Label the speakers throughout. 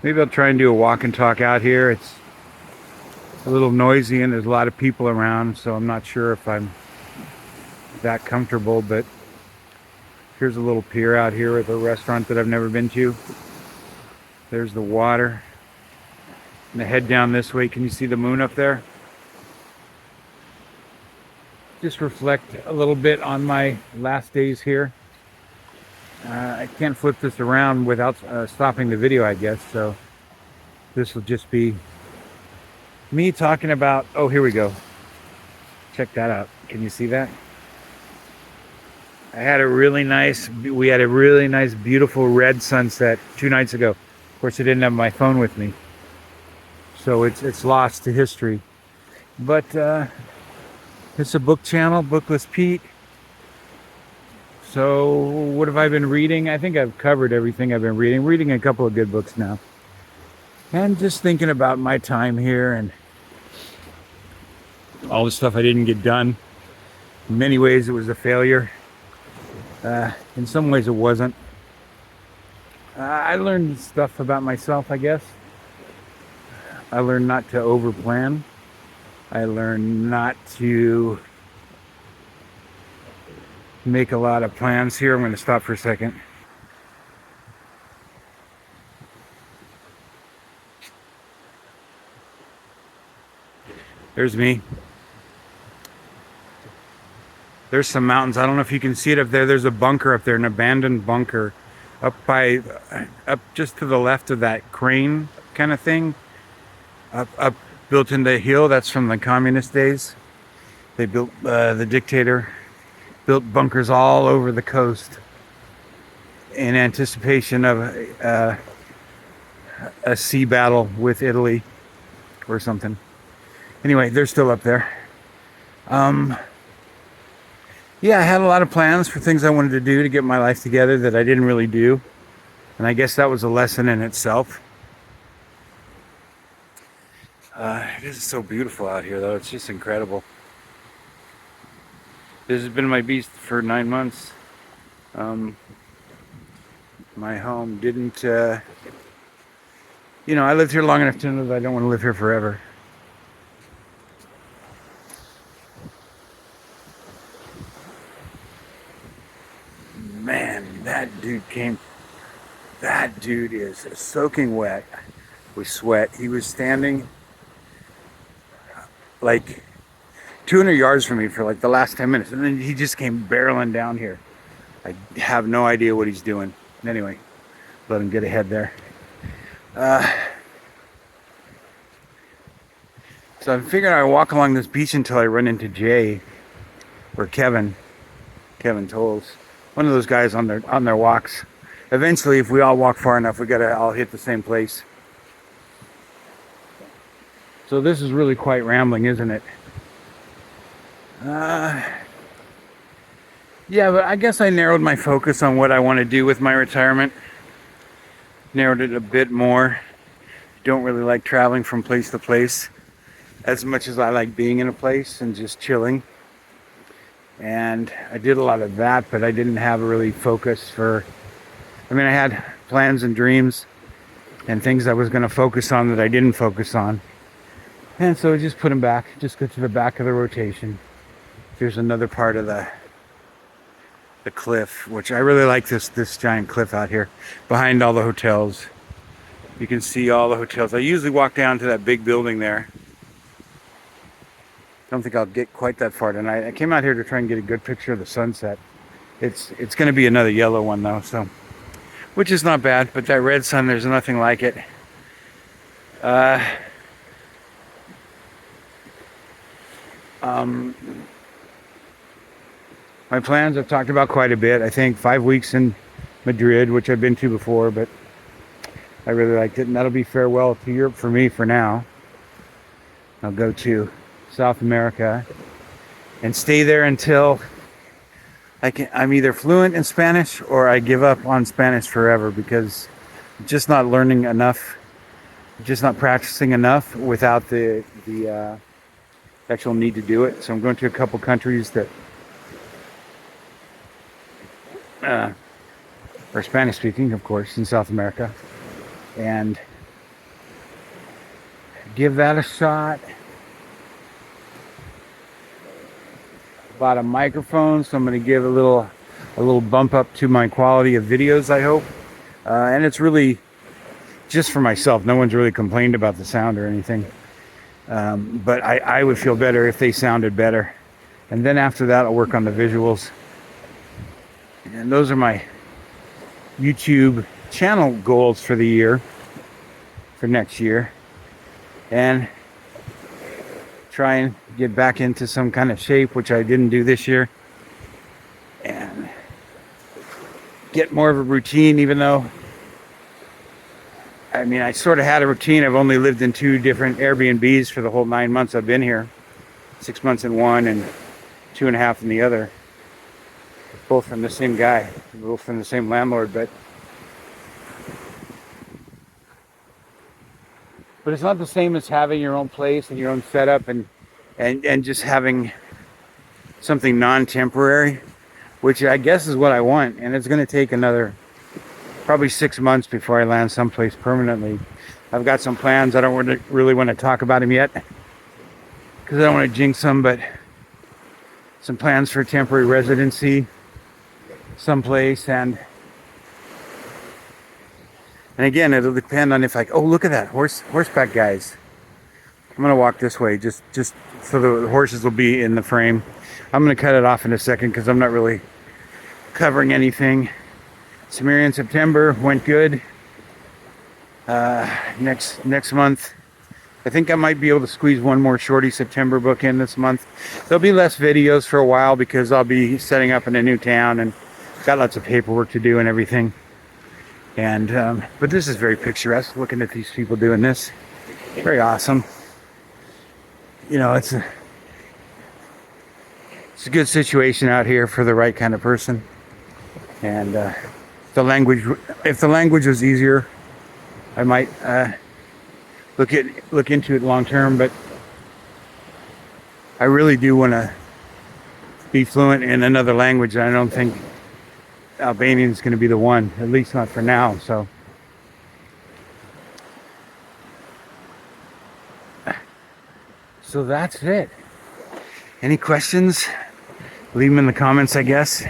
Speaker 1: Maybe I'll try and do a walk and talk out here. It's a little noisy and there's a lot of people around, so I'm not sure if I'm that comfortable, but here's a little pier out here with a restaurant that I've never been to. There's the water. I'm gonna head down this way. Can you see the moon up there? Just reflect a little bit on my last days here. I can't flip this around without stopping the video, I guess. So this will just be me talking about, oh, here we go. Check that out. Can you see that? We had a really nice, beautiful red sunset 2 nights ago. Of course, I didn't have my phone with me, so it's lost to history. But it's a book channel, Bookless Pete. So what have I been reading? I think I've covered everything I've been reading. Reading a couple of good books now. And just thinking about my time here and all the stuff I didn't get done. In many ways it was a failure. In some ways it wasn't. I learned stuff about myself, I guess. I learned not to overplan. I learned not to make a lot of plans here. I'm going to stop for a second. There's me. There's some mountains. I don't know if you can see it up there. There's a bunker up there, an abandoned bunker up just to the left of that crane kind of thing. Up built in the hill. That's from the communist days. They built, the dictator built bunkers all over the coast in anticipation of a sea battle with Italy or something. Anyway, they're still up there. Yeah, I had a lot of plans for things I wanted to do to get my life together that I didn't really do. And I guess that was a lesson in itself. It is so beautiful out here, though. It's just incredible. This has been my beast for 9 months. My home didn't, I lived here long enough to know that I don't want to live here forever. Man, that dude is soaking wet with sweat. He was standing like 200 yards from me for like the last 10 minutes. And then he just came barreling down here. I have no idea what he's doing. Anyway, let him get ahead there. So I'm figuring I'd walk along this beach until I run into Jay or Kevin Tolles. One of those guys on their walks. Eventually, if we all walk far enough, we gotta all hit the same place. So this is really quite rambling, isn't it? Yeah, but I guess I narrowed my focus on what I want to do with my retirement. Narrowed it a bit more. Don't really like traveling from place to place as much as I like being in a place and just chilling. And I did a lot of that, but I didn't have a really focus I had plans and dreams and things I was going to focus on that I didn't focus on. And so I just put them back, just go to the back of the rotation. Here's another part of the cliff, which I really like this giant cliff out here behind all the hotels. You can see all the hotels. I usually walk down to that big building there. I don't think I'll get quite that far tonight. I came out here to try and get a good picture of the sunset. It's going to be another yellow one though, so which is not bad, but that red sun, there's nothing like it. My plans I've talked about quite a bit. I think 5 weeks in Madrid, which I've been to before, but I really liked it, and that'll be farewell to Europe for me for now. I'll go to South America and stay there until I'm either fluent in Spanish or I give up on Spanish forever, because I'm just not learning enough, just not practicing enough without the actual need to do it. So I'm going to a couple countries that are Spanish speaking, of course, in South America, and give that a shot. Bought a microphone, so I'm going to give a little bump up to my quality of videos, I hope. And it's really just for myself. No one's really complained about the sound or anything. But I would feel better if they sounded better. And then after that, I'll work on the visuals. And those are my YouTube channel goals for the year, for next year. And try and get back into some kind of shape, which I didn't do this year. And get more of a routine, even though, I mean, I sort of had a routine. I've only lived in 2 different Airbnbs for the whole 9 months I've been here. 6 months in one and 2.5 in the other. Both from the same guy, both from the same landlord, but it's not the same as having your own place and your own setup and just having something non-temporary, which I guess is what I want. And it's going to take another probably 6 months before I land someplace permanently. I've got some plans. I don't really want to talk about them yet because I don't want to jinx them, but some plans for temporary residency someplace. And again, it'll depend on if oh, look at that, horseback guys. I'm going to walk this way just so the horses will be in the frame. I'm going to cut it off in a second because I'm not really covering anything. Samaria in September went good. Next month, I think I might be able to squeeze one more shorty September book in this month. There'll be less videos for a while because I'll be setting up in a new town and got lots of paperwork to do and everything. And but this is very picturesque, looking at these people doing this. Very awesome. You know, it's a good situation out here for the right kind of person. And if the language was easier, I might look into it long term. But I really do want to be fluent in another language. I don't think Albanian is going to be the one, at least not for now. So that's it. Any questions? Leave them in the comments, I guess.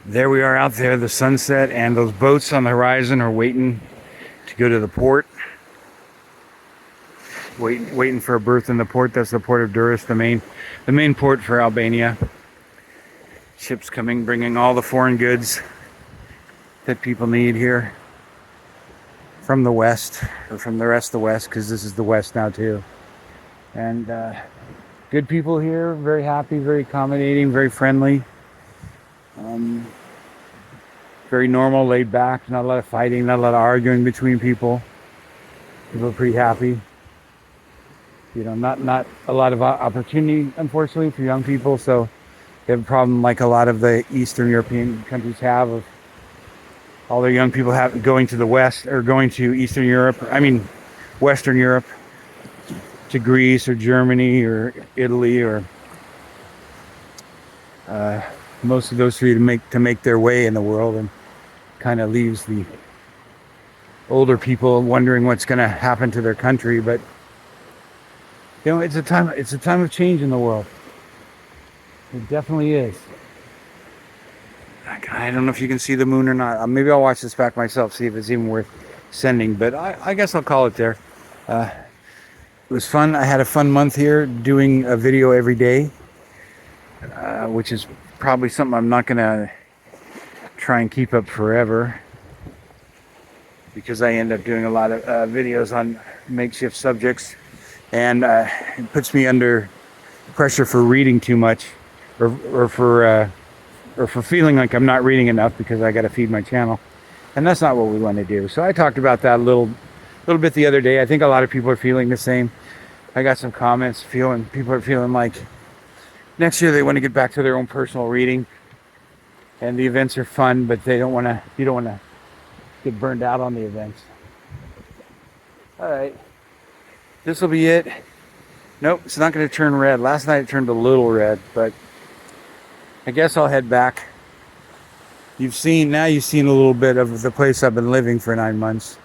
Speaker 1: There we are out there, the sunset, and those boats on the horizon are waiting to go to the port. Waiting for a berth in the port. That's the port of Durrës, the main port for Albania. Ships coming, bringing all the foreign goods that people need here from the west, or from the rest of the west, because this is the west now too. And good people here, very happy, very accommodating, very friendly. Very normal, laid back, not a lot of fighting, not a lot of arguing between people. People are pretty happy. You know, not a lot of opportunity, unfortunately, for young people. So they have a problem like a lot of the Eastern European countries have, of all their young people going to the West, or going to Eastern Europe, Western Europe, to Greece or Germany or Italy, or most of those three to make their way in the world, and kind of leaves the older people wondering what's going to happen to their country. But you know, it's a time of change in the world. It definitely is. I don't know if you can see the moon or not. Maybe I'll watch this back myself, see if it's even worth sending, but I guess I'll call it there. It was fun. I had a fun month here doing a video every day, which is probably something I'm not going to try and keep up forever, because I end up doing a lot of videos on makeshift subjects, and it puts me under pressure for reading too much, or for feeling like I'm not reading enough because I got to feed my channel, and that's not what we want to do. So I talked about that a little bit the other day. I think a lot of people are feeling the same. I got some comments people are feeling like next year they want to get back to their own personal reading, and the events are fun, but you don't want to get burned out on the events. All right, this will be it. Nope, it's not going to turn red. Last night it turned a little red, but I guess I'll head back. You've seen a little bit of the place I've been living for 9 months,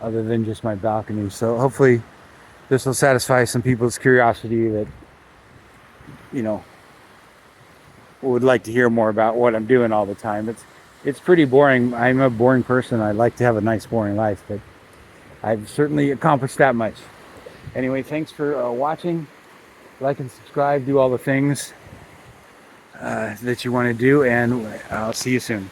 Speaker 1: other than just my balcony. So hopefully this will satisfy some people's curiosity that, you know, would like to hear more about what I'm doing all the time. It's pretty boring. I'm a boring person. I like to have a nice boring life, but I've certainly accomplished that much. Anyway, thanks for watching. Like and subscribe, do all the things that you want to do, and I'll see you soon.